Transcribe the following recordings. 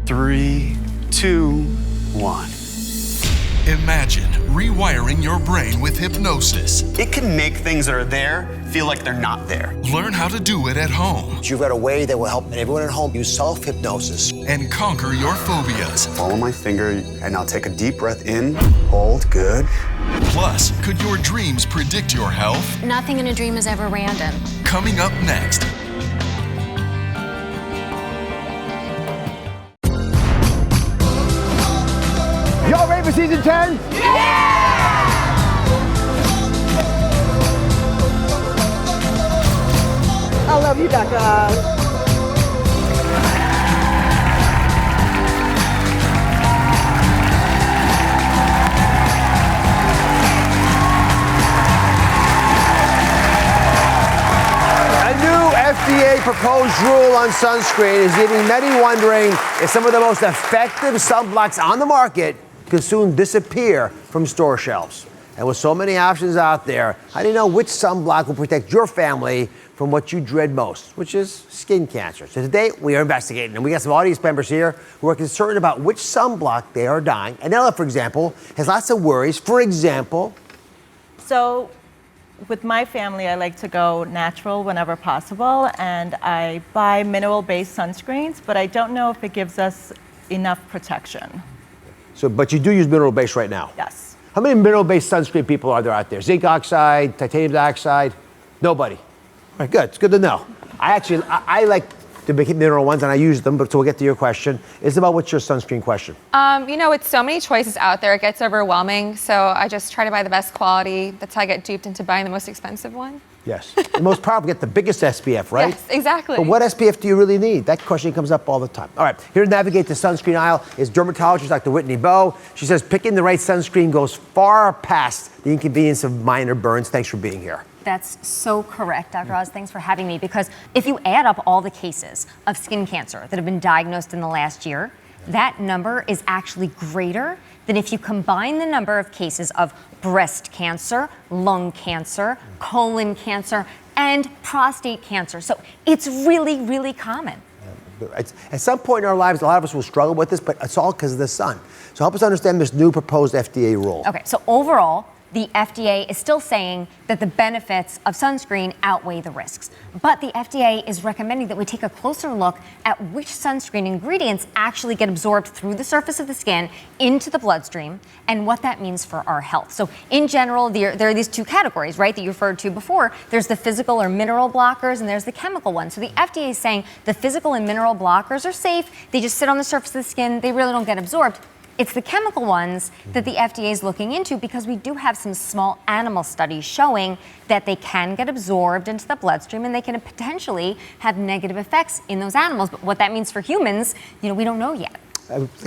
3, 2, 1. Imagine rewiring your brain with hypnosis. It can make things that are there feel like they're not there. Learn how to do it at home. You've got a way that will help everyone at home use self-hypnosis. And conquer your phobias. Follow my finger, and I'll take a deep breath in. Hold, good. Plus, could your dreams predict your health? Nothing in a dream is ever random. Coming up next. Y'all ready for season 10? I love you, Becca. A new FDA proposed rule on sunscreen is leaving many wondering if some of the most effective sunblocks on the market could soon disappear from store shelves. And with so many options out there, how do you know which sunblock will protect your family from what you dread most, which is skin cancer? So today we are investigating, and we got some audience members here who are concerned about which sunblock they are dying. And Ella, for example, has lots of worries. For example, So with my family, I like to go natural whenever possible, and I buy mineral-based sunscreens, but I don't know if it gives us enough protection. but you do use mineral-based right now. Yes. How many mineral-based sunscreen people are there out there? Zinc oxide, titanium dioxide? Nobody. All right, good. It's good to know. I like the mineral ones, and I use them, but so we'll get to your question. Isabel, what's your sunscreen question? With so many choices out there, it gets overwhelming. So I just try to buy the best quality. That's how I get duped into buying the most expensive one. Yes. The most powerful, get the biggest SPF, right? Yes, exactly. But what SPF do you really need? That question comes up all the time. All right, here to navigate the sunscreen aisle is dermatologist Dr. Whitney Bowe. She says picking the right sunscreen goes far past the inconvenience of minor burns. Thanks for being here. That's so correct, Dr. Oz. Thanks for having me. Because if you add up all the cases of skin cancer that have been diagnosed in the last year, that number is actually greater than if you combine the number of cases of breast cancer, lung cancer, colon cancer, and prostate cancer. So it's really, really common. At some point in our lives, a lot of us will struggle with this, but it's all because of the sun. So help us understand this new proposed FDA rule. Okay, so overall, the FDA is still saying that the benefits of sunscreen outweigh the risks. But the FDA is recommending that we take a closer look at which sunscreen ingredients actually get absorbed through the surface of the skin into the bloodstream and what that means for our health. So in general, there are these two categories, right, that you referred to before. There's the physical or mineral blockers and there's the chemical ones. So the FDA is saying the physical and mineral blockers are safe. They just sit on the surface of the skin. They really don't get absorbed. It's the chemical ones that the FDA is looking into because we do have some small animal studies showing that they can get absorbed into the bloodstream and they can potentially have negative effects in those animals. But what that means for humans, we don't know yet.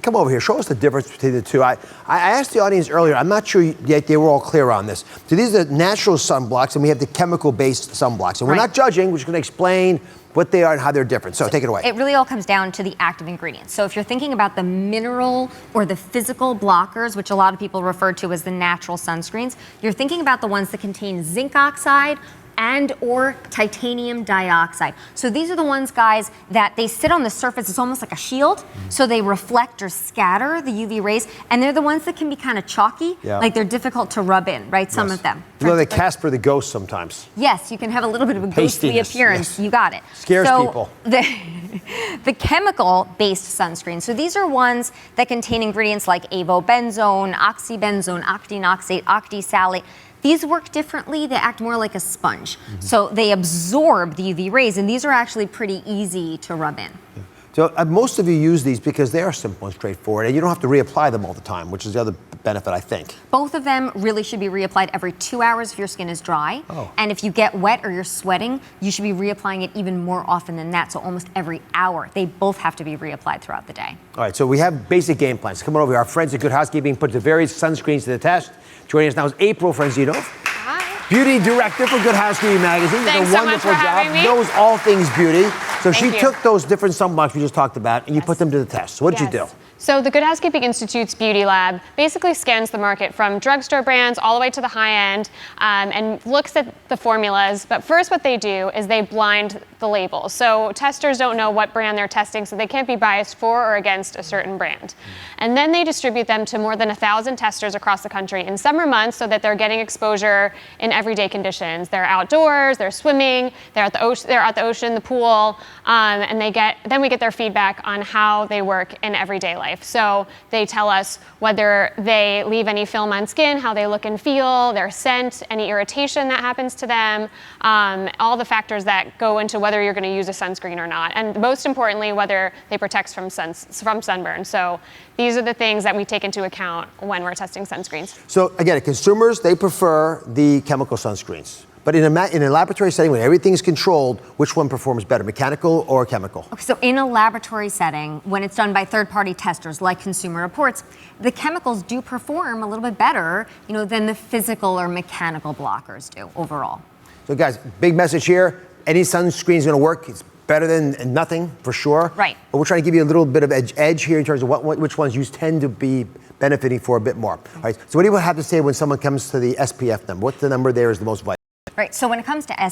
Come over here. Show us the difference between the two. I asked the audience earlier. I'm not sure yet they were all clear on this. So these are the natural sunblocks, and we have the chemical-based sunblocks. And we're not judging. We're just going to explain what they are and how they're different. So take it away. It really all comes down to the active ingredients. So if you're thinking about the mineral or the physical blockers, which a lot of people refer to as the natural sunscreens, you're thinking about the ones that contain zinc oxide and or titanium dioxide. So these are the ones, guys, that they sit on the surface. It's almost like a shield. So they reflect or scatter the UV rays. And they're the ones that can be kind of chalky. Yeah. Like they're difficult to rub in, right? Some of them. You know, they Casper the Ghost sometimes. Yes, you can have a little bit of a ghostly appearance. Yes. You got it. Scares people. The chemical-based sunscreen. So these are ones that contain ingredients like avobenzone, oxybenzone, octinoxate, octisalate. These work differently. They act more like a sponge. Mm-hmm. So they absorb the UV rays, and these are actually pretty easy to rub in. Yeah. So most of you use these because they are simple and straightforward, and you don't have to reapply them all the time, which is the other benefit, I think. Both of them really should be reapplied every 2 hours if your skin is dry. Oh. And if you get wet or you're sweating, you should be reapplying it even more often than that, so almost every hour. They both have to be reapplied throughout the day. All right, so we have basic game plans. Come on over here. Our friends at Good Housekeeping put the various sunscreens to the test. Joining us now is April Franzino. Hi. Beauty director for Good Housekeeping magazine. Thanks you did a wonderful so much for job. having me. Knows all things beauty. So she Thank you. took those different sunblocks we just talked about, and you put them to the test. So what did you do? So the Good Housekeeping Institute's Beauty Lab basically scans the market from drugstore brands all the way to the high end and looks at the formulas. But first what they do is they blind the labels. So testers don't know what brand they're testing, so they can't be biased for or against a certain brand. And then they distribute them to more than 1,000 testers across the country in summer months so that they're getting exposure in everyday conditions. They're outdoors, they're swimming, they're at the ocean, the pool, and then we get their feedback on how they work in everyday life. So they tell us whether they leave any film on skin, how they look and feel, their scent, any irritation that happens to them, all the factors that go into whether you're going to use a sunscreen or not, and most importantly, whether they protect from sunburn. So these are the things that we take into account when we're testing sunscreens. So again, consumers, they prefer the chemical sunscreens. But in a laboratory setting, when everything's controlled, which one performs better, mechanical or chemical? Okay, so in a laboratory setting, when it's done by third-party testers like Consumer Reports, the chemicals do perform a little bit better, than the physical or mechanical blockers do overall. So guys, big message here. Any sunscreen is going to work. It's better than nothing, for sure. Right. But we're trying to give you a little bit of edge here in terms of which ones you tend to be benefiting for a bit more. All right. So what do you have to say when someone comes to the SPF number? What the number there is the most vital? Right, so when it comes to SPF,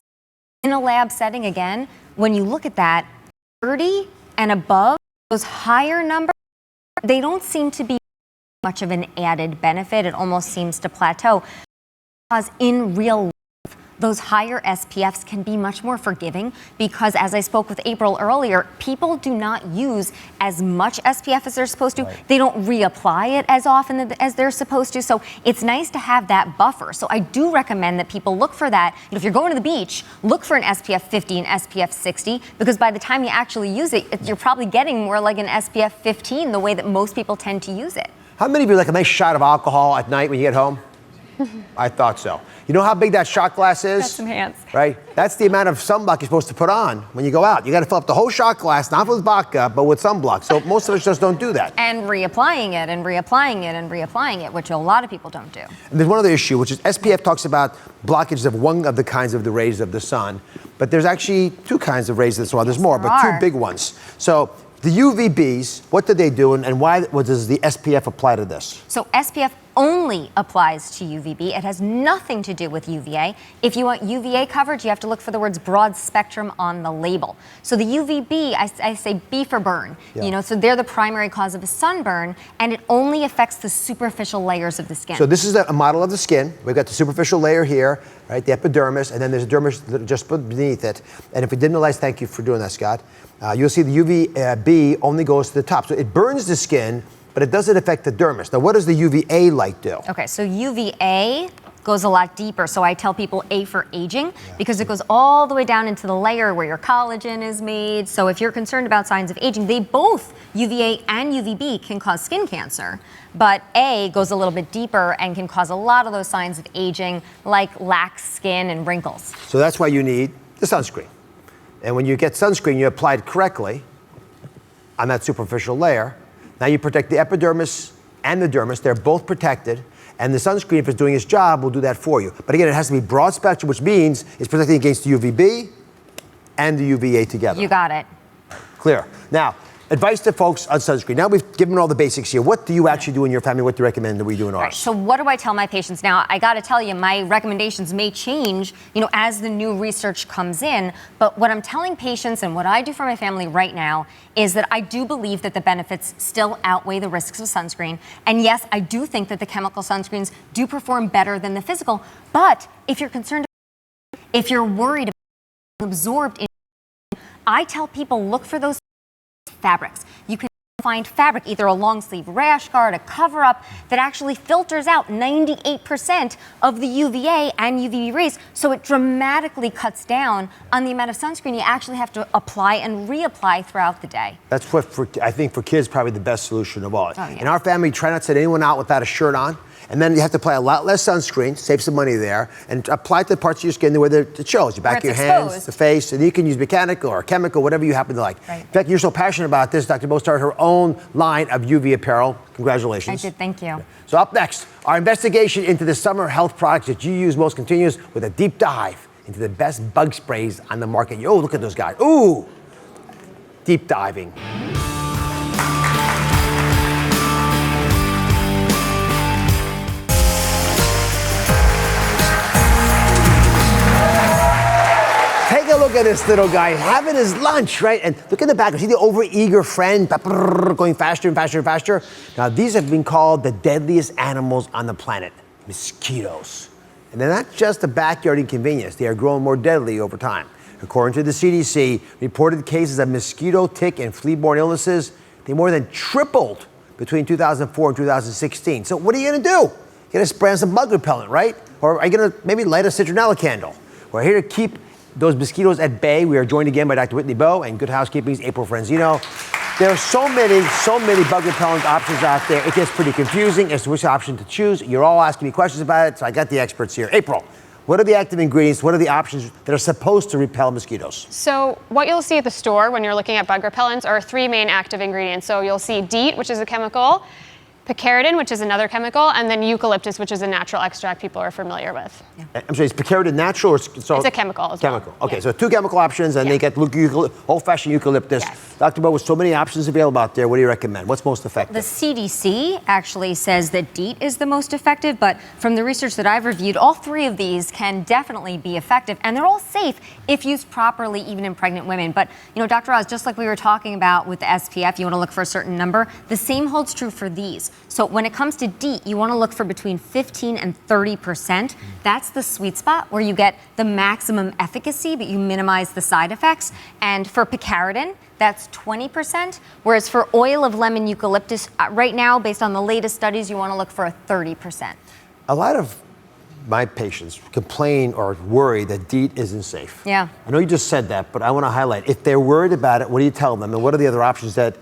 in a lab setting, again, when you look at that, 30 and above, those higher numbers, they don't seem to be much of an added benefit. It almost seems to plateau. Because in real life, those higher SPFs can be much more forgiving because, as I spoke with April earlier, people do not use as much SPF as they're supposed to. Right. They don't reapply it as often as they're supposed to. So it's nice to have that buffer. So I do recommend that people look for that. If you're going to the beach, look for an SPF 50 and SPF 60 because by the time you actually use it, you're probably getting more like an SPF 15 the way that most people tend to use it. How many of you like a nice shot of alcohol at night when you get home? I thought so. You know how big that shot glass is? That's enhanced. Right? That's the amount of sunblock you're supposed to put on when you go out. You got to fill up the whole shot glass, not with vodka, but with sunblock. So most of us just don't do that. And reapplying it and reapplying it and reapplying it, which a lot of people don't do. And there's one other issue, which is SPF talks about blockages of one of the kinds of the rays of the sun. But there's actually two kinds of rays of the sun. There's more, but two big ones. So the UVBs, what do they do, and why does the SPF apply to this? So SPF only applies to UVB. It has nothing to do with UVA. If you want UVA coverage, you have to look for the words broad spectrum on the label. So the UVB, I say B for burn. Yeah. So they're the primary cause of a sunburn, and it only affects the superficial layers of the skin. So this is a model of the skin. We've got the superficial layer here, right, the epidermis, and then there's a dermis just beneath it. And if we didn't realize, thank you for doing that, Scott, you'll see the UVB only goes to the top. So it burns the skin, but it doesn't affect the dermis. Now, what does the UVA light do? Okay, so UVA goes a lot deeper. So I tell people A for aging because it goes all the way down into the layer where your collagen is made. So if you're concerned about signs of aging, they both, UVA and UVB, can cause skin cancer. But A goes a little bit deeper and can cause a lot of those signs of aging, like lax skin and wrinkles. So that's why you need the sunscreen. And when you get sunscreen, you apply it correctly on that superficial layer. Now you protect the epidermis and the dermis. They're both protected. And the sunscreen, if it's doing its job, will do that for you. But again, it has to be broad spectrum, which means it's protecting against the UVB and the UVA together. You got it. Clear. Now, advice to folks on sunscreen. Now we've given all the basics here. What do you actually do in your family? What do you recommend that we do in ours? Right, so what do I tell my patients? Now, I got to tell you, my recommendations may change, as the new research comes in. But what I'm telling patients and what I do for my family right now is that I do believe that the benefits still outweigh the risks of sunscreen. And yes, I do think that the chemical sunscreens do perform better than the physical. But if you're concerned, if you're worried about being absorbed in, I tell people look for those fabrics. You can find fabric, either a long sleeve rash guard, a cover up, that actually filters out 98% of the UVA and UVB rays. So it dramatically cuts down on the amount of sunscreen you actually have to apply and reapply throughout the day. That's what, I think, for kids, probably the best solution of all. Oh, yeah. In our family, try not to send anyone out without a shirt on. And then you have to apply a lot less sunscreen, save some money there, and apply it to the parts of your skin where it shows. Your back of your hands, the face, and you can use mechanical or chemical, whatever you happen to like. Right. In fact, you're so passionate about this, Dr. Bowe started her own line of UV apparel. Congratulations. I did, thank you. So up next, our investigation into the summer health products that you use most continues with a deep dive into the best bug sprays on the market. Oh, look at those guys. Ooh, deep diving. Take a look at this little guy having his lunch, right? And look in the back. See the overeager friend going faster and faster and faster? Now, these have been called the deadliest animals on the planet, mosquitoes. And they're not just a backyard inconvenience. They are growing more deadly over time. According to the CDC, reported cases of mosquito, tick, and flea-borne illnesses, they more than tripled between 2004 and 2016. So what are you going to do? You're going to spray on some bug repellent, right? Or are you going to maybe light a citronella candle? We're here to keep those mosquitoes at bay. We are joined again by Dr. Whitney Bowe and Good Housekeeping's April Franzino. There are so many bug repellent options out there. It gets pretty confusing as to which option to choose. You're all asking me questions about it, so I got the experts here. April, what are the active ingredients? What are the options that are supposed to repel mosquitoes? So what you'll see at the store when you're looking at bug repellents are 3 main active ingredients. So you'll see DEET, which is a chemical, picaridin, which is another chemical, and then eucalyptus, which is a natural extract people are familiar with. Yeah. I'm sorry, is picaridin natural? Or it's a chemical as well. Chemical. Okay, so 2 chemical options, and they get old-fashioned eucalyptus. Yes. Dr. Bowe, with so many options available out there, what do you recommend? What's most effective? The CDC actually says that DEET is the most effective, but from the research that I've reviewed, all 3 of these can definitely be effective, and they're all safe if used properly, even in pregnant women. But, you know, Dr. Oz, just like we were talking about with the SPF, you want to look for a certain number. The same holds true for these. So when it comes to DEET, you want to look for between 15 and 30%. That's the sweet spot where you get the maximum efficacy, but you minimize the side effects. And for picaridin, that's 20%. Whereas for oil of lemon eucalyptus, right now, based on the latest studies, you want to look for a 30%. A lot of my patients complain or worry that DEET isn't safe. Yeah. I know you just said that, but I want to highlight, if they're worried about it, what do you tell them? And what are the other options that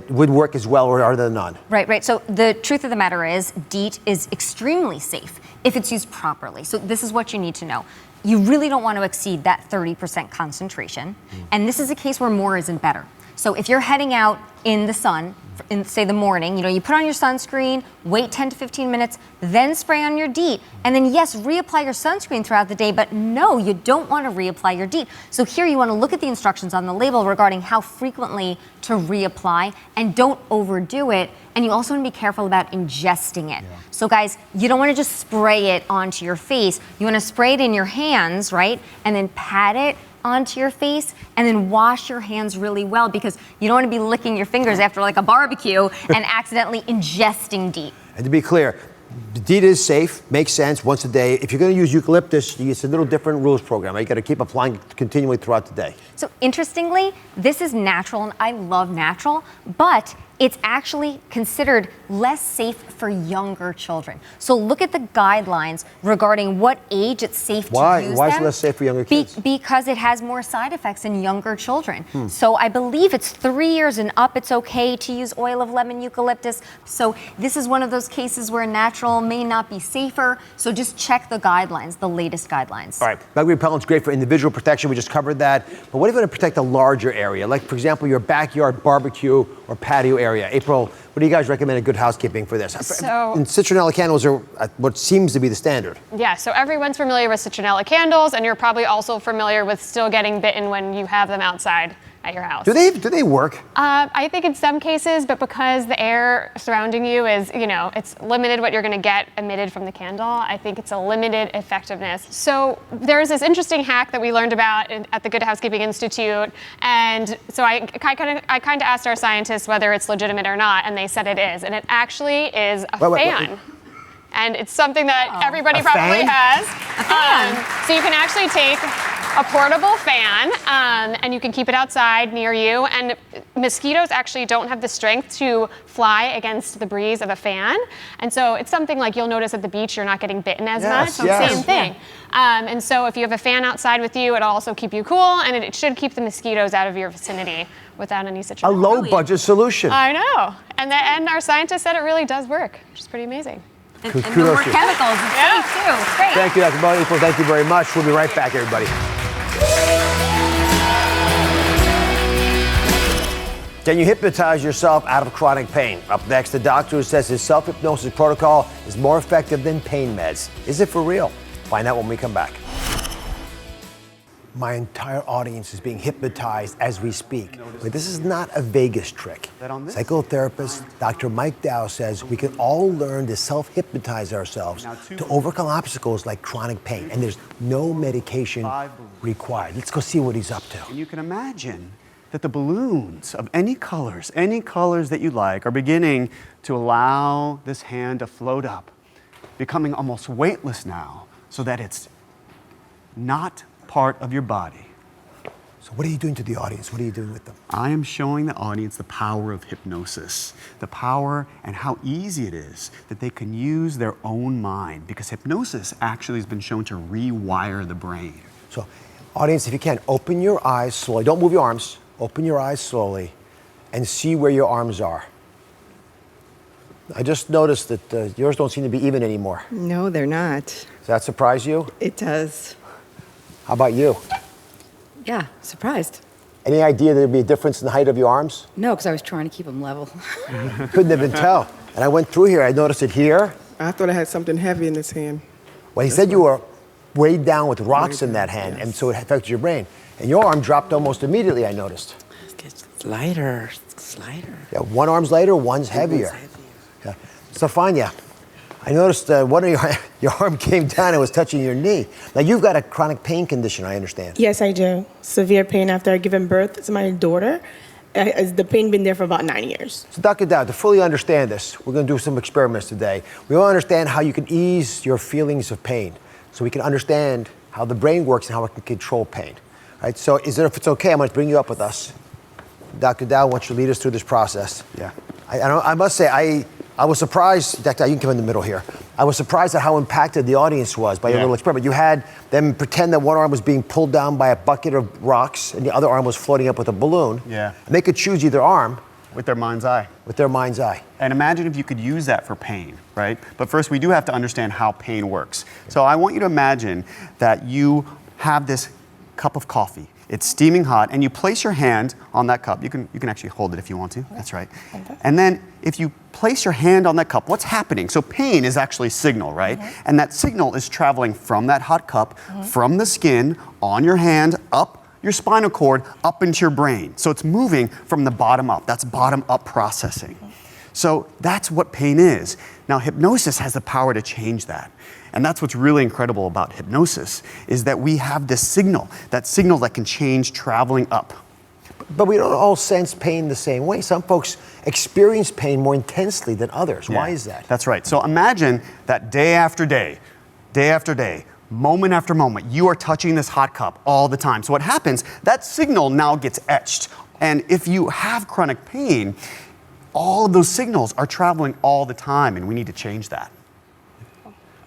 would work as well, or are there none? Right. So the truth of the matter is DEET is extremely safe if it's used properly. So this is what you need to know. You really don't want to exceed that 30% concentration. And this is a case where more isn't better. So if you're heading out in the sun, in say the morning, you put on your sunscreen, wait 10 to 15 minutes, then spray on your DEET. And then yes, reapply your sunscreen throughout the day, but no, you don't want to reapply your DEET. So here you want to look at the instructions on the label regarding how frequently to reapply, and don't overdo it. And you also want to be careful about ingesting it. Yeah. So guys, you don't want to just spray it onto your face. You want to spray it in your hands, right? And then pat it onto your face, and then wash your hands really well, because you don't want to be licking your fingers after like a barbecue and accidentally ingesting DEET. And to be clear, DEET is safe, makes sense once a day. If you're going to use eucalyptus, it's a little different rules program. You got to keep applying continually throughout the day. So interestingly, this is natural, and I love natural, but it's actually considered less safe for younger children. So look at the guidelines regarding what age it's safe to use them. Why is it less safe for younger kids? Because it has more side effects in younger children. So I believe it's 3 years and up, it's okay to use oil of lemon eucalyptus. So this is one of those cases where natural may not be safer. So just check the guidelines, the latest guidelines. All right, bug repellent's great for individual protection. We just covered that. But what if you want to protect a larger area? Like, for example, your backyard barbecue or patio area. April, what do you guys recommend in Good Housekeeping for this? So, and citronella candles are what seems to be the standard. Yeah, so everyone's familiar with citronella candles, and you're probably also familiar with still getting bitten when you have them outside at your house. Do they work? I think in some cases, but because the air surrounding you is, it's limited what you're going to get emitted from the candle, I think it's a limited effectiveness. So there's this interesting hack that we learned about at the Good Housekeeping Institute, and so I kind of asked our scientists whether it's legitimate or not, and they said it is, and it actually is a fan. Wait. And it's something that everybody probably has. So you can actually take a portable fan, and you can keep it outside near you. And mosquitoes actually don't have the strength to fly against the breeze of a fan. And so it's something like you'll notice at the beach you're not getting bitten as much. Same thing. And so if you have a fan outside with you, it'll also keep you cool, and it should keep the mosquitoes out of your vicinity without any citronella. A low-budget solution. I know. And our scientists said it really does work, which is pretty amazing. And no more chemicals. It's safe too. It's great. Thank you, Dr. Bowe. April, thank you very much. We'll be right back, everybody. Can you hypnotize yourself out of chronic pain? Up next, the doctor who says his self-hypnosis protocol is more effective than pain meds. Is it for real? Find out when we come back. My entire audience is being hypnotized as we speak. But this is not a Vegas trick. Psychotherapist Dr. Mike Dow says we can all learn to self-hypnotize ourselves to overcome obstacles like chronic pain, and there's no medication required. Let's go see what he's up to. And you can imagine that the balloons of any colors that you like, are beginning to allow this hand to float up, becoming almost weightless now, so that it's not part of your body. So what are you doing to the audience? What are you doing with them? I am showing the audience the power of hypnosis, the power and how easy it is that they can use their own mind, because hypnosis actually has been shown to rewire the brain. So, audience, if you can, open your eyes slowly. Don't move your arms. Open your eyes slowly and see where your arms are. I just noticed that yours don't seem to be even anymore. No, they're not. Does that surprise you? It does. How about you? Yeah, surprised. Any idea there'd be a difference in the height of your arms? No, because I was trying to keep them level. Couldn't even tell. And I went through here, I noticed it here. I thought I had something heavy in this hand. Well, he said you were weighed down with rocks in that hand, and so it affected your brain. And your arm dropped almost immediately, I noticed. It's lighter. It's lighter. Yeah, one arm's lighter, one's heavier. Yeah. Stefania, I noticed one of your arm came down and was touching your knee. Now, you've got a chronic pain condition, I understand. Yes, I do. Severe pain after I given birth to my daughter. The pain been there for about 9 years. So, Dr. Dow, to fully understand this, we're going to do some experiments today. We want to understand how you can ease your feelings of pain, so we can understand how the brain works and how it can control pain. Right? So, if it's okay, I'm going to bring you up with us. Dr. Dow wants you to lead us through this process. Yeah. I must say, I was surprised, Dr. You can come in the middle here. I was surprised at how impacted the audience was by your little experiment. You had them pretend that one arm was being pulled down by a bucket of rocks and the other arm was floating up with a balloon. Yeah. And they could choose either arm. With their mind's eye. With their mind's eye. And imagine if you could use that for pain, right? But first, we do have to understand how pain works. So I want you to imagine that you have this cup of coffee. It's steaming hot, and you place your hand on that cup. You can actually hold it if you want to. That's right. And then if you place your hand on that cup, what's happening? So pain is actually signal, right? And that signal is traveling from that hot cup, from the skin, on your hand, up your spinal cord, up into your brain. So it's moving from the bottom up. That's bottom up processing. So that's what pain is. Now, hypnosis has the power to change that. And that's what's really incredible about hypnosis, is that we have this signal that can change traveling up. But we don't all sense pain the same way. Some folks experience pain more intensely than others. Why is that? That's right. So imagine that day after day, moment after moment, you are touching this hot cup all the time. So what happens, that signal now gets etched. And if you have chronic pain, all of those signals are traveling all the time, and we need to change that.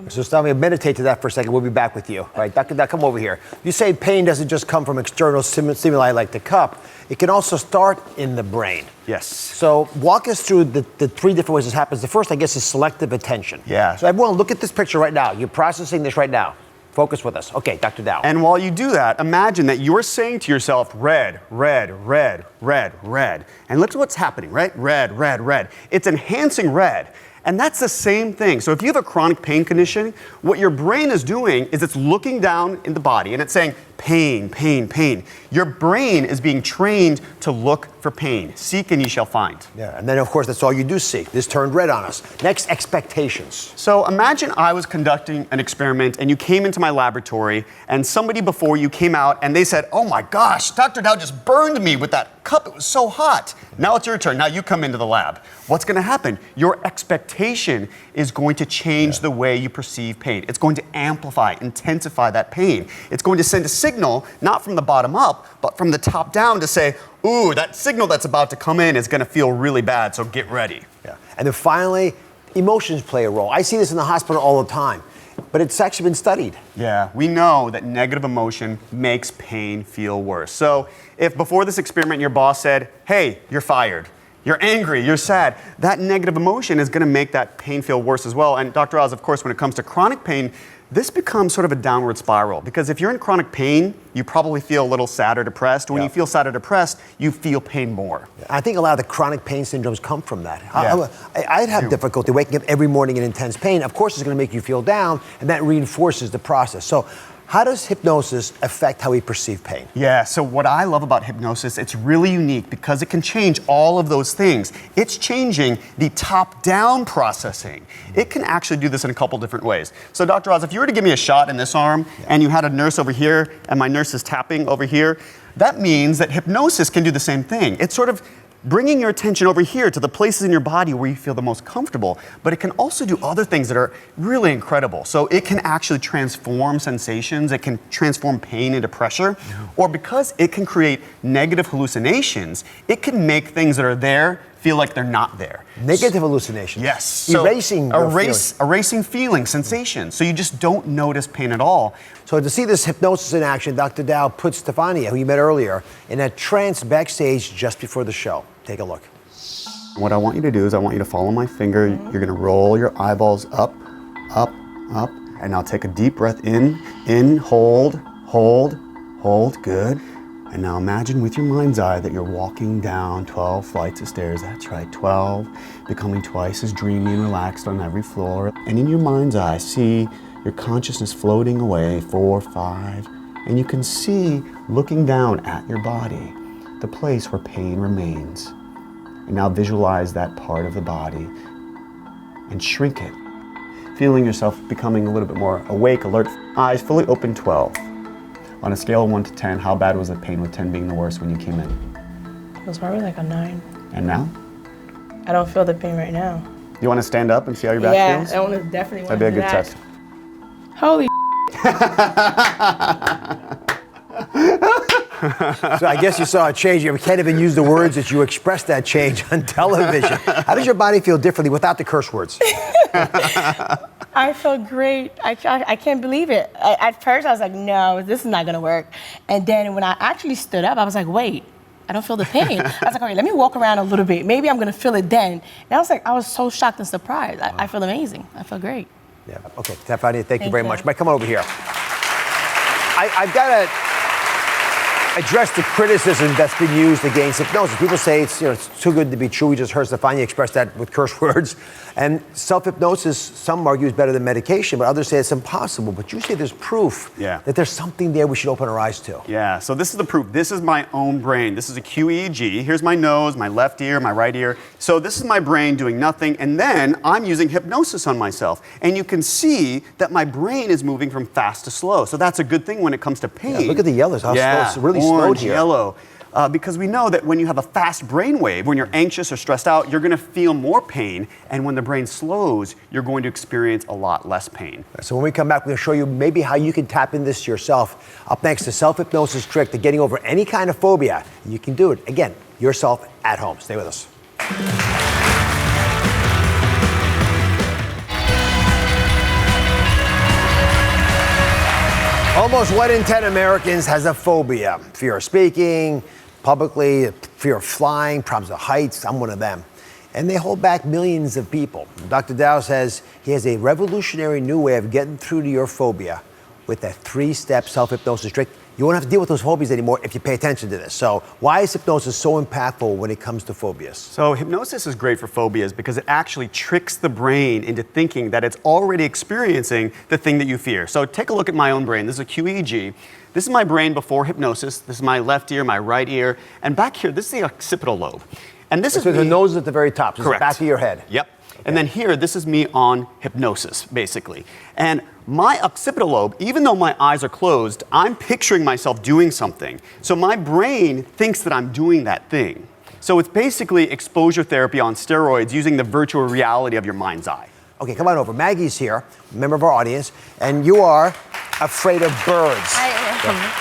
So Stefania, meditate to that for a second. We'll be back with you. All right, Dr. Dow, come over here. You say pain doesn't just come from external stimuli like the cup. It can also start in the brain. Yes. So walk us through the three different ways this happens. The first, I guess, is selective attention. Yeah. So everyone, look at this picture right now. You're processing this right now. Focus with us. Okay, Dr. Dow. And while you do that, imagine that you're saying to yourself, red, red, red, red, red. And look at what's happening, right? Red, red, red. It's enhancing red. And that's the same thing. So if you have a chronic pain condition, what your brain is doing is it's looking down in the body and it's saying, pain, pain, pain. Your brain is being trained to look for pain. Seek and ye shall find. Yeah, and then of course that's all you do seek. This turned red on us. Next, expectations. So imagine I was conducting an experiment and you came into my laboratory and somebody before you came out and they said, oh my gosh, Dr. Dow just burned me with that cup. It was so hot. Now it's your turn. Now you come into the lab. What's going to happen? Your expectation is going to change the way you perceive pain. It's going to amplify, intensify that pain. It's going to send a signal, not from the bottom up, but from the top down to say, ooh, that signal that's about to come in is going to feel really bad, so get ready. Yeah. And then finally, emotions play a role. I see this in the hospital all the time, but it's actually been studied. Yeah, we know that negative emotion makes pain feel worse. So if before this experiment your boss said, hey, you're fired, you're angry, you're sad, that negative emotion is going to make that pain feel worse as well. And Dr. Oz, of course, when it comes to chronic pain, this becomes sort of a downward spiral, because if you're in chronic pain, you probably feel a little sad or depressed. When you feel sad or depressed, you feel pain more. I think a lot of the chronic pain syndromes come from that. I'd have difficulty waking up every morning in intense pain. Of course, it's going to make you feel down, and that reinforces the process. So How does hypnosis affect how we perceive pain? Yeah, so what I love about hypnosis, it's really unique because it can change all of those things. It's changing the top-down processing. It can actually do this in a couple different ways. So Dr. Oz, if you were to give me a shot in this arm and you had a nurse over here and my nurse is tapping over here, that means that hypnosis can do the same thing. It's sort of bringing your attention over here to the places in your body where you feel the most comfortable, but it can also do other things that are really incredible. So it can actually transform sensations, it can transform pain into pressure, or because it can create negative hallucinations, it can make things that are there feel like they're not there. Negative hallucinations? Yes. So erasing feelings, sensations, so you just don't notice pain at all. So to see this hypnosis in action, Dr. Dow put Stefania, who you met earlier, in a trance backstage just before the show. Take a look. What I want you to do is I want you to follow my finger. You're gonna roll your eyeballs up, up, up, and now take a deep breath in, hold, good. And now imagine with your mind's eye that you're walking down 12 flights of stairs. That's right, 12, becoming twice as dreamy and relaxed on every floor. And in your mind's eye, see your consciousness floating away, 4, 5, and you can see, looking down at your body, the place where pain remains. And now visualize that part of the body and shrink it, feeling yourself becoming a little bit more awake, alert, eyes fully open, 12. On a scale of 1 to 10, how bad was the pain, with 10 being the worst when you came in? It was probably like a 9. And now? I don't feel the pain right now. You want to stand up and see how your back feels? Yeah, I want to definitely. That'd be a good test. Holy. So I guess you saw a change. You can't even use the words that you expressed that change on television. How does your body feel differently without the curse words? I feel great. I can't believe it. At first, I was like, no, this is not going to work. And then when I actually stood up, I was like, wait, I don't feel the pain. I was like, all right, let me walk around a little bit. Maybe I'm going to feel it then. And I was like, I was so shocked and surprised. I feel amazing. I feel great. Yeah. Okay, Stefania, thank you very much. Mike, come on over here. I've got to address the criticism that's been used against hypnosis. People say it's too good to be true. We just heard Stefania express that with curse words. And self-hypnosis, some argue, is better than medication, but others say it's impossible. But you say there's proof that there's something there we should open our eyes to. Yeah, so this is the proof. This is my own brain. This is a QEEG. Here's my nose, my left ear, my right ear. So this is my brain doing nothing, and then I'm using hypnosis on myself. And you can see that my brain is moving from fast to slow. So that's a good thing when it comes to pain. Yeah, look at the yellows, how slow. It's really orange, slowed here. Yellow. Because we know that when you have a fast brain wave, when you're anxious or stressed out, you're going to feel more pain. And when the brain slows, you're going to experience a lot less pain. So when we come back, we're going to show you maybe how you can tap into this yourself. Up next, the self-hypnosis trick to getting over any kind of phobia. You can do it, again, yourself at home. Stay with us. Almost 1 in 10 Americans has a phobia. Fear of speaking publicly, fear of flying, problems with heights. I'm one of them. And they hold back millions of people. Dr. Dow says he has a revolutionary new way of getting through to your phobia with a 3-step self-hypnosis trick. You won't have to deal with those phobias anymore if you pay attention to this. So why is hypnosis so impactful when it comes to phobias? So hypnosis is great for phobias because it actually tricks the brain into thinking that it's already experiencing the thing that you fear. So take a look at my own brain. This is a QEEG. This is my brain before hypnosis. This is my left ear, my right ear. And back here, this is the occipital lobe. And this is the nose at the very top. Correct. The back of your head. Yep. Okay. And then here, this is me on hypnosis, basically. And my occipital lobe, even though my eyes are closed, I'm picturing myself doing something. So my brain thinks that I'm doing that thing. So it's basically exposure therapy on steroids using the virtual reality of your mind's eye. Okay, come on over. Maggie's here, a member of our audience, and you are afraid of birds. I am.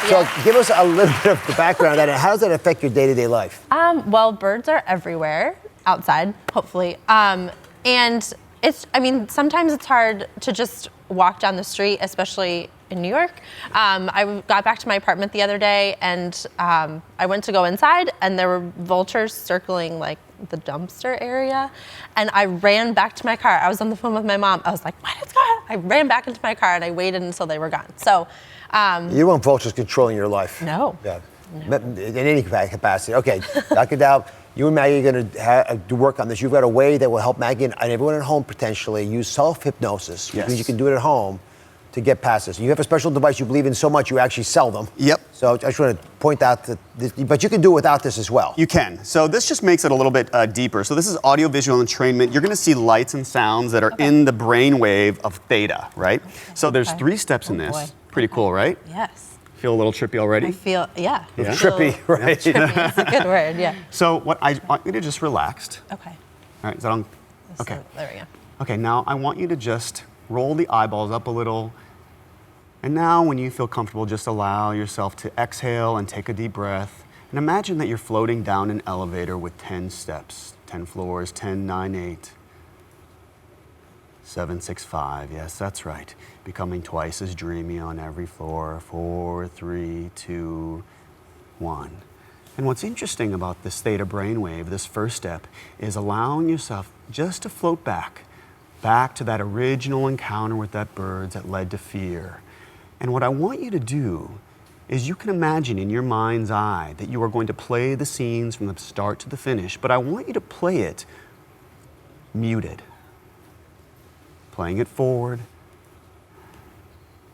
So give us a little bit of the background on that. How does that affect your day-to-day life? Well, birds are everywhere, outside, hopefully. And sometimes it's hard to just walk down the street, especially in New York. I got back to my apartment the other day, and I went to go inside, and there were vultures circling like the dumpster area, and I ran back to my car. I was on the phone with my mom. I was like, what is going on? I ran back into my car, and I waited until they were gone. So you want vultures controlling your life? No. Yeah. No. In any capacity. Okay, Dr. Dow, you and Maggie are going to do work on this. You've got a way that will help Maggie and everyone at home potentially use self-hypnosis, which means you can do it at home, to get past this. You have a special device you believe in so much you actually sell them. Yep. So I just want to point out that, but you can do it without this as well. You can. So this just makes it a little bit deeper. So this is audiovisual entrainment. You're going to see lights and sounds that are in the brainwave of theta, right? So there's 3 steps in this. Boy. Pretty cool, right? Yes. Feel a little trippy already? I feel, yeah. Yeah. Trippy, right? Trippy is a good word, yeah. So what I want you to just relax. Okay. All right, is that on? Okay. So, there we go. Okay, now I want you to just roll the eyeballs up a little. And now when you feel comfortable, just allow yourself to exhale and take a deep breath. And imagine that you're floating down an elevator with 10 steps, 10 floors, 10, 9, 8, 7, 6, 5. Yes, that's right. Becoming twice as dreamy on every floor. 4, 3, 2, 1. And what's interesting about this theta brainwave, this first step, is allowing yourself just to float back to that original encounter with that bird that led to fear. And what I want you to do is you can imagine in your mind's eye that you are going to play the scenes from the start to the finish, but I want you to play it muted. Playing it forward,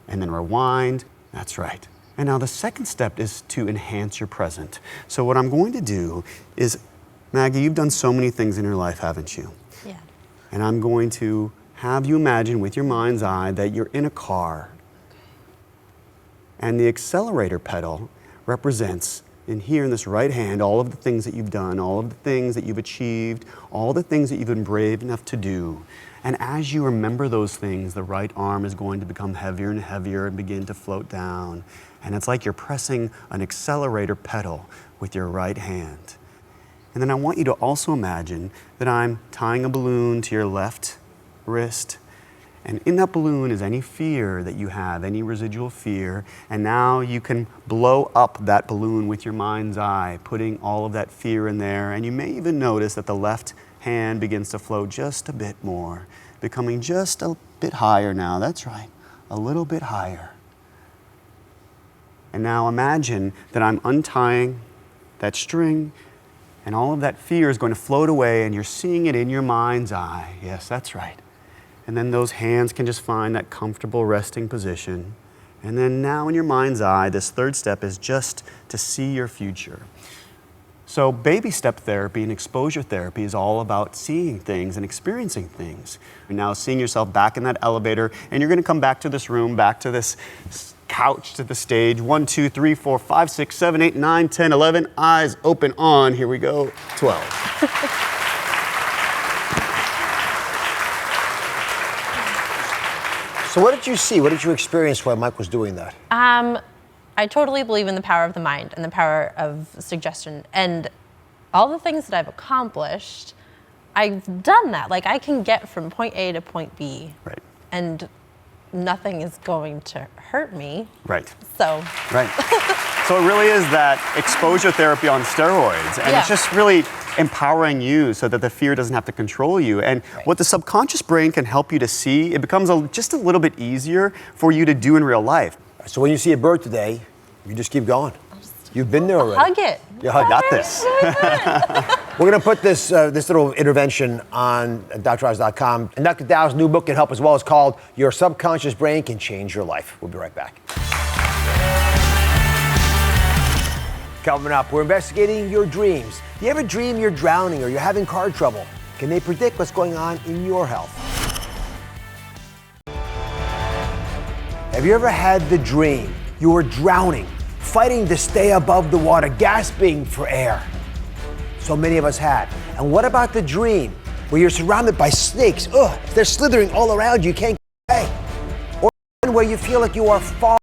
and then rewind. That's right. And now the second step is to enhance your present. So what I'm going to do is, Maggie, you've done so many things in your life, haven't you? Yeah. And I'm going to have you imagine with your mind's eye that you're in a car. And the accelerator pedal represents, in here in this right hand, all of the things that you've done, all of the things that you've achieved, all the things that you've been brave enough to do. And as you remember those things, the right arm is going to become heavier and heavier and begin to float down. And it's like you're pressing an accelerator pedal with your right hand. And then I want you to also imagine that I'm tying a balloon to your left wrist. And in that balloon is any fear that you have, any residual fear. And now you can blow up that balloon with your mind's eye, putting all of that fear in there. And you may even notice that the left hand begins to float just a bit more, becoming just a bit higher now. That's right, a little bit higher. And now imagine that I'm untying that string, and all of that fear is going to float away, and you're seeing it in your mind's eye. Yes, that's right. And then those hands can just find that comfortable resting position. And then now in your mind's eye, this third step is just to see your future. So baby step therapy and exposure therapy is all about seeing things and experiencing things. You're now seeing yourself back in that elevator, and you're gonna come back to this room, back to this couch, to the stage. 1, 2, 3, 4, 5, 6, 7, 8, 9, 10, 11. Eyes open on. Here we go. 12. So what did you see? What did you experience while Mike was doing that? I totally believe in the power of the mind and the power of suggestion. And all the things that I've accomplished, I've done that. Like, I can get from point A to point B. Right. And nothing is going to hurt me. Right. So. Right. So it really is that exposure therapy on steroids. And it's just really empowering you so that the fear doesn't have to control you. And what the subconscious brain can help you to see, it becomes just a little bit easier for you to do in real life. So when you see a bird today, you just keep going. You've been there already. Hug it. Yeah, I got this. We're going to put this little intervention on DrOz.com. And Dr. Dow's new book can help as well. It's called Your Subconscious Brain Can Change Your Life. We'll be right back. Coming up, we're investigating your dreams. Do you ever dream you're drowning or you're having car trouble? Can they predict what's going on in your health? Have you ever had the dream you were drowning, fighting to stay above the water, gasping for air? So many of us had. And what about the dream where you're surrounded by snakes? Ugh, they're slithering all around you, you can't get away. Or one where you feel like you are falling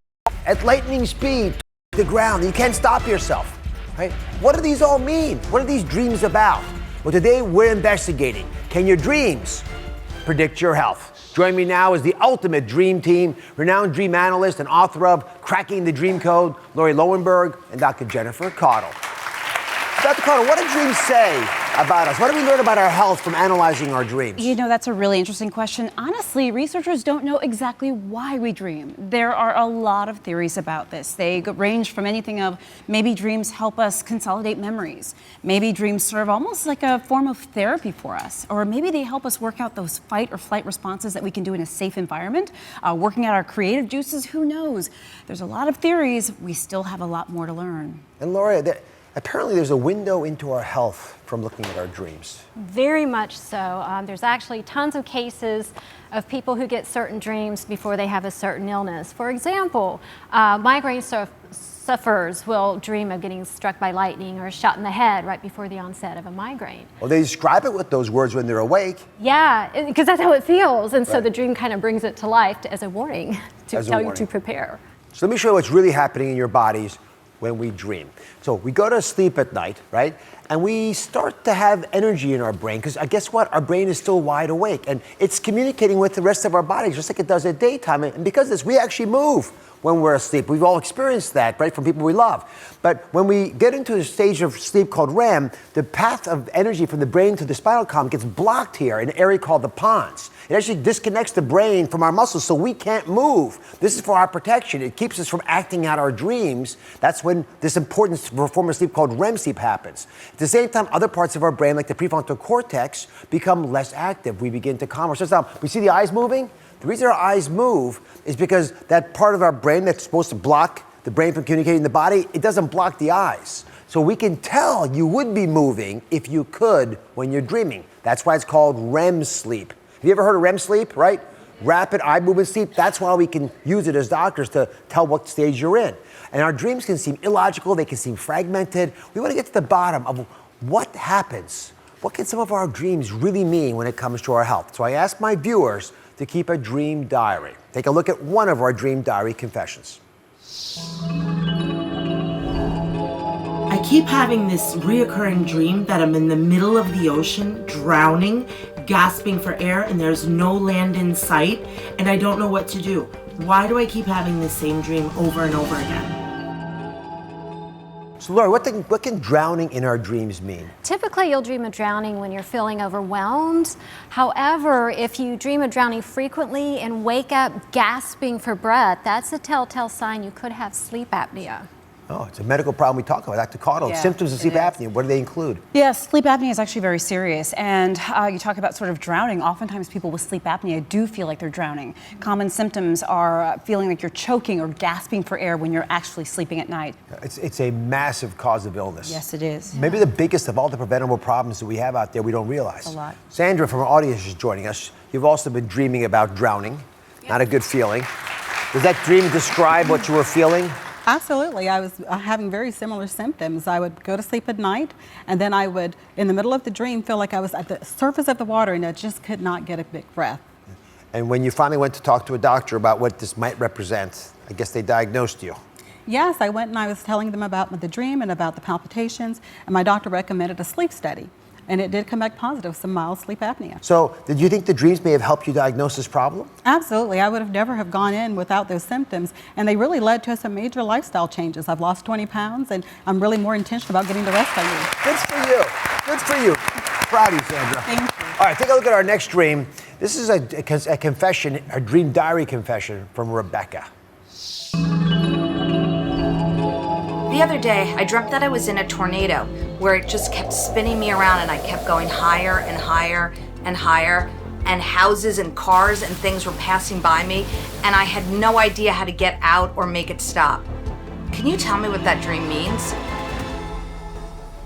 at lightning speed to the ground, you can't stop yourself, right? What do these all mean? What are these dreams about? Well, today we're investigating. Can your dreams predict your health? Joining me now is the ultimate dream team, renowned dream analyst and author of Cracking the Dream Code, Lauri Loewenberg, and Dr. Jennifer Caudle. Dr. Caudle, what do dreams say about us? What do we learn about our health from analyzing our dreams? You know, that's a really interesting question. Honestly, researchers don't know exactly why we dream. There are a lot of theories about this. They range from anything of maybe dreams help us consolidate memories. Maybe dreams serve almost like a form of therapy for us. Or maybe they help us work out those fight or flight responses that we can do in a safe environment. Working out our creative juices, who knows? There's a lot of theories. We still have a lot more to learn. And Lauri, apparently there's a window into our health from looking at our dreams. Very much so. There's actually tons of cases of people who get certain dreams before they have a certain illness. For example, migraine sufferers will dream of getting struck by lightning or shot in the head right before the onset of a migraine. Well, they describe it with those words when they're awake. Yeah, because that's how it feels. And so Right. the dream kind of brings it to life as a warning to tell you to prepare. So let me show you what's really happening in your bodies when we dream. So we go to sleep at night, right? And we start to have energy in our brain because guess what? Our brain is still wide awake and it's communicating with the rest of our bodies just like it does at daytime. And because of this, we actually move when we're asleep. We've all experienced that, right, from people we love. But when we get into a stage of sleep called REM, the path of energy from the brain to the spinal column gets blocked here in an area called the pons. It actually disconnects the brain from our muscles so we can't move. This is for our protection. It keeps us from acting out our dreams. That's when this important form of sleep called REM sleep happens. At the same time, other parts of our brain, like the prefrontal cortex, become less active. We begin to calm ourselves down. We see the eyes moving? The reason our eyes move is because that part of our brain that's supposed to block the brain from communicating the body, it doesn't block the eyes. So we can tell you would be moving if you could when you're dreaming. That's why it's called REM sleep. Have you ever heard of REM sleep, right? Rapid eye movement sleep. That's why we can use it as doctors to tell what stage you're in. And our dreams can seem illogical. They can seem fragmented. We want to get to the bottom of what happens. What can some of our dreams really mean when it comes to our health? So I asked my viewers to keep a dream diary. Take a look at one of our dream diary confessions. I keep having this reoccurring dream that I'm in the middle of the ocean, drowning, gasping for air, and there's no land in sight, and I don't know what to do. Why do I keep having the same dream over and over again? So Lauri, what can drowning in our dreams mean? Typically, you'll dream of drowning when you're feeling overwhelmed. However, if you dream of drowning frequently and wake up gasping for breath, that's a telltale sign you could have sleep apnea. Oh, it's a medical problem we talk about. Dr. Caudle, Yeah, symptoms of sleep apnea, what do they include? Yes, sleep apnea is actually very serious. And you talk about sort of drowning. Oftentimes people with sleep apnea do feel like they're drowning. Common symptoms are feeling like you're choking or gasping for air when you're actually sleeping at night. It's a massive cause of illness. Yes, it is. Maybe the biggest of all the preventable problems that we have out there we don't realize. A lot. Sandra from our audience is joining us. You've also been dreaming about drowning. Not a good feeling. Does that dream describe what you were feeling? Absolutely. I was having very similar symptoms. I would go to sleep at night, and then I would, in the middle of the dream, feel like I was at the surface of the water and I just could not get a big breath. And when you finally went to talk to a doctor about what this might represent, I guess they diagnosed you. Yes, I went and I was telling them about the dream and about the palpitations, and my doctor recommended a sleep study. And it did come back positive, some mild sleep apnea. So, did you think the dreams may have helped you diagnose this problem? Absolutely. I would have never have gone in without those symptoms. And they really led to some major lifestyle changes. I've lost 20 pounds, and I'm really more intentional about getting the rest I need. Good for you. Good for you. Proud of you, Sandra. Thank you. All right, take a look at our next dream. This is a confession, a dream diary confession from Rebecca. The other day, I dreamt that I was in a tornado where it just kept spinning me around and I kept going higher and higher and higher, and houses and cars and things were passing by me, and I had no idea how to get out or make it stop. Can you tell me what that dream means?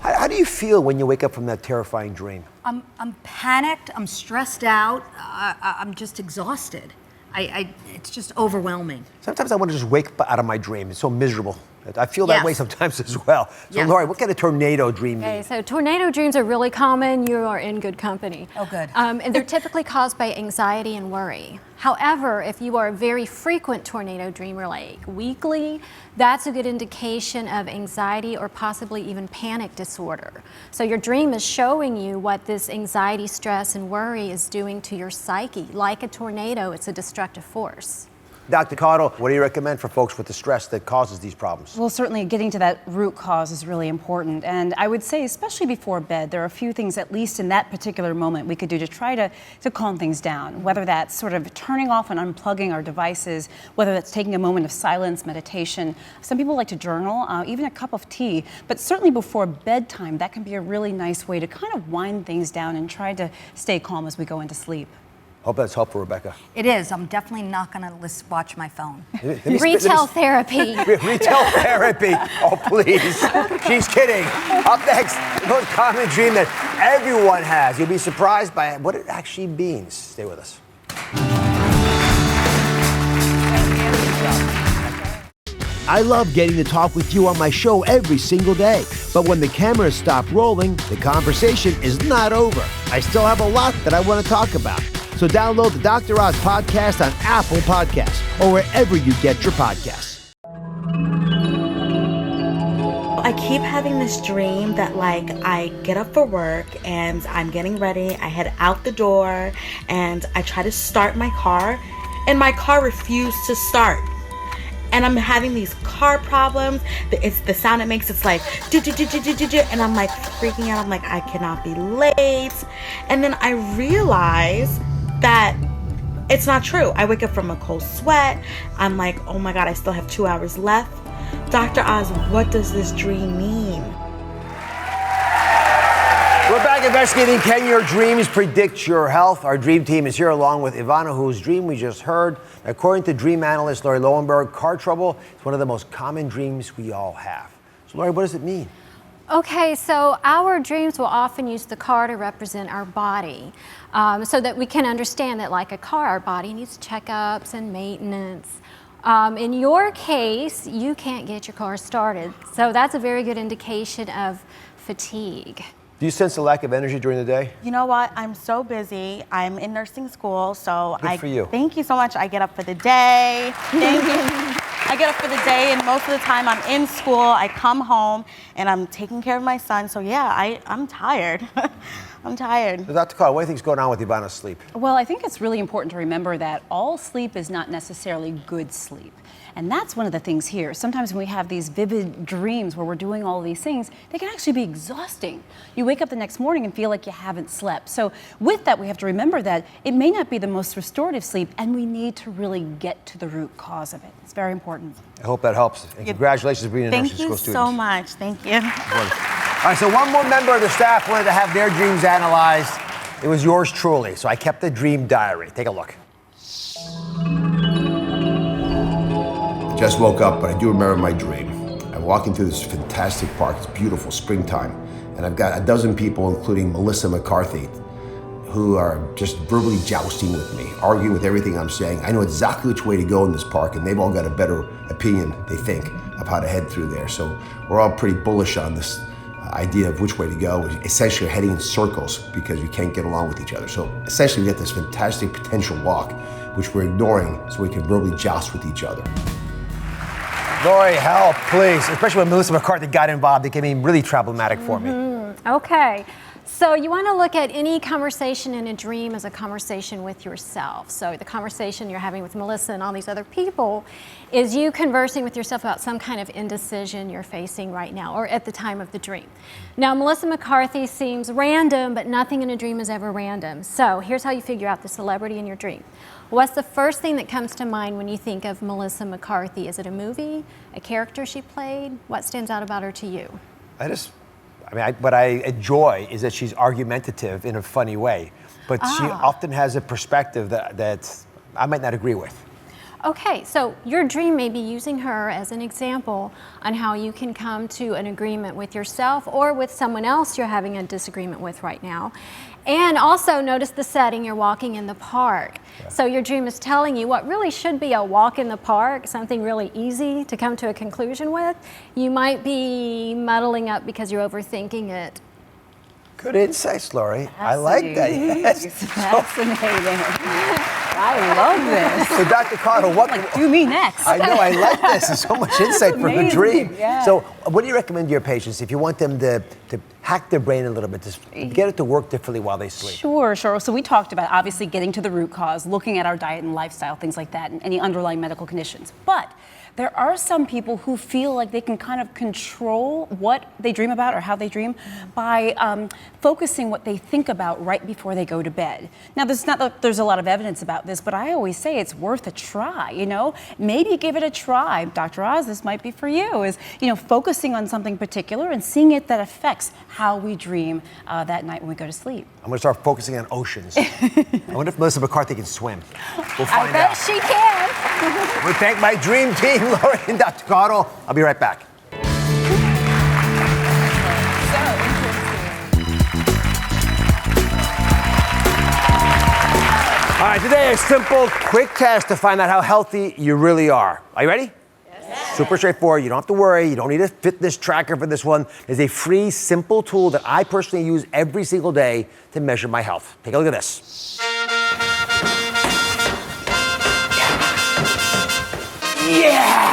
How do you feel when you wake up from that terrifying dream? I'm panicked, I'm stressed out, I'm just exhausted. It's just overwhelming. Sometimes I want to just wake up out of my dream. It's so miserable. I feel that way sometimes as well. So, Yes. Lauri, what kind of tornado dream mean? Okay, so tornado dreams are really common. You are in good company. Oh, good. And they're typically caused by anxiety and worry. However, if you are a very frequent tornado dreamer, like weekly, that's a good indication of anxiety or possibly even panic disorder. So your dream is showing you what this anxiety, stress, and worry is doing to your psyche. Like a tornado, it's a destructive force. Dr. Caudle, what do you recommend for folks with the stress that causes these problems? Well, certainly getting to that root cause is really important. And I would say, especially before bed, there are a few things, at least in that particular moment, we could do to try to calm things down. Whether that's sort of turning off and unplugging our devices, whether that's taking a moment of silence, meditation. Some people like to journal, even a cup of tea. But certainly before bedtime, that can be a really nice way to kind of wind things down and try to stay calm as we go into sleep. Hope that's helpful, Rebecca. It is. I'm definitely not going to watch my phone. Retail therapy. Retail therapy. Oh, please. She's kidding. Up next, the most common dream that everyone has. You'll be surprised by what it actually means. Stay with us. I love getting to talk with you on my show every single day. But when the cameras stop rolling, the conversation is not over. I still have a lot that I want to talk about. So download the Dr. Oz podcast on Apple Podcasts or wherever you get your podcasts. I keep having this dream that like I get up for work and I'm getting ready, I head out the door and I try to start my car and my car refused to start. And I'm having these car problems. It's the sound it makes, it's like and I'm like freaking out. I'm like, I cannot be late. And then I realize that it's not true. I wake up from a cold sweat. I'm like, oh my God, I still have 2 hours left. Dr. Oz, what does this dream mean? We're back investigating, can your dreams predict your health? Our dream team is here along with Ivana, whose dream we just heard. According to dream analyst Lauri Loewenberg, car trouble is one of the most common dreams we all have. So Lauri, what does it mean? Okay, so our dreams will often use the car to represent our body, so that we can understand that like a car, our body needs checkups and maintenance. In your case, you can't get your car started, so that's a very good indication of fatigue. Do you sense a lack of energy during the day? You know what? I'm so busy. I'm in nursing school, so Good for you. Thank you so much. I get up for the day. Thank you. I get up for the day, and most of the time I'm in school. I come home, and I'm taking care of my son. So yeah, I'm tired. I'm tired. So Dr. Caudle, what do you think is going on with Ivana's sleep? Well, I think it's really important to remember that all sleep is not necessarily good sleep. And that's one of the things here. Sometimes when we have these vivid dreams where we're doing all these things, they can actually be exhausting. You wake up the next morning and feel like you haven't slept. So with that, we have to remember that it may not be the most restorative sleep, and we need to really get to the root cause of it. It's very important. I hope that helps. And congratulations for being a nursing school student. Thank you so much. Thank you. All right, so one more member of the staff wanted to have their dreams analyzed. It was yours truly, so I kept the dream diary. Take a look. Just woke up, but I do remember my dream. I'm walking through this fantastic park. It's beautiful, springtime. And I've got a dozen people, including Melissa McCarthy, who are just verbally jousting with me, arguing with everything I'm saying. I know exactly which way to go in this park, and they've all got a better opinion, they think, of how to head through there. So we're all pretty bullish on this idea of which way to go. We're essentially heading in circles because we can't get along with each other. So essentially we get this fantastic potential walk, which we're ignoring so we can verbally joust with each other. Lauri, help, please. Especially when Melissa McCarthy got involved, it became really problematic for me. Okay, so you want to look at any conversation in a dream as a conversation with yourself. So the conversation you're having with Melissa and all these other people is you conversing with yourself about some kind of indecision you're facing right now or at the time of the dream. Now, Melissa McCarthy seems random, but nothing in a dream is ever random. So here's how you figure out the celebrity in your dream. What's the first thing that comes to mind when you think of Melissa McCarthy? Is it a movie, a character she played? What stands out about her to you? What I enjoy is that she's argumentative in a funny way, but she often has a perspective that I might not agree with. Okay, so your dream may be using her as an example on how you can come to an agreement with yourself or with someone else you're having a disagreement with right now. And also notice the setting, you're walking in the park. Yeah. So your dream is telling you what really should be a walk in the park, something really easy to come to a conclusion with. You might be muddling up because you're overthinking it. Good insights, Lauri. I like that. Yes. It's fascinating. I love this. So Dr. Caudle, what? Do me next. I know, I like this. There's so much insight from a dream. Yeah. So what do you recommend to your patients if you want them to hack their brain a little bit, to get it to work differently while they sleep? Sure. So we talked about obviously getting to the root cause, looking at our diet and lifestyle, things like that, and any underlying medical conditions. But there are some people who feel like they can kind of control what they dream about or how they dream by focusing what they think about right before they go to bed. Now, there's a lot of evidence about this, but I always say it's worth a try, Maybe give it a try. Dr. Oz, this might be for you, is, focusing on something particular and seeing it that affects how we dream that night when we go to sleep. I'm going to start focusing on oceans. I wonder if Melissa McCarthy can swim. We'll find out. I bet she can. We thank my dream team, Lauri and Dr. Caudle. I'll be right back. All right, today a simple, quick test to find out how healthy you really are. Are you ready? Yes. Super straightforward. You don't have to worry. You don't need a fitness tracker for this one. There's a free, simple tool that I personally use every single day to measure my health. Take a look at this. Yeah!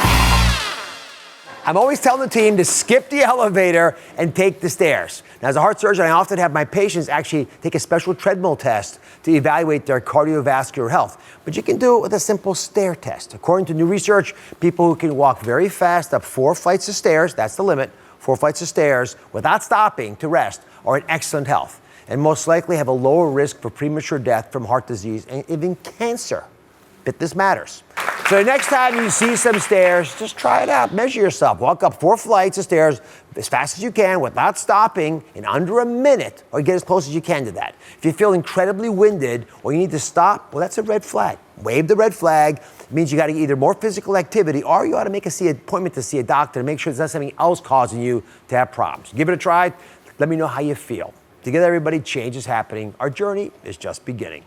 I'm always telling the team to skip the elevator and take the stairs. Now, as a heart surgeon, I often have my patients actually take a special treadmill test to evaluate their cardiovascular health. But you can do it with a simple stair test. According to new research, people who can walk very fast up 4 flights of stairs, that's the limit, 4 flights of stairs, without stopping to rest, are in excellent health and most likely have a lower risk for premature death from heart disease and even cancer. Fitness matters. So the next time you see some stairs, just try it out. Measure yourself. Walk up 4 flights of stairs as fast as you can without stopping in under a minute, or get as close as you can to that. If you feel incredibly winded or you need to stop, well, that's a red flag. Wave the red flag. It means you got to get either more physical activity or you ought to make an appointment to see a doctor to make sure there's not something else causing you to have problems. Give it a try. Let me know how you feel. Together, everybody, change is happening. Our journey is just beginning.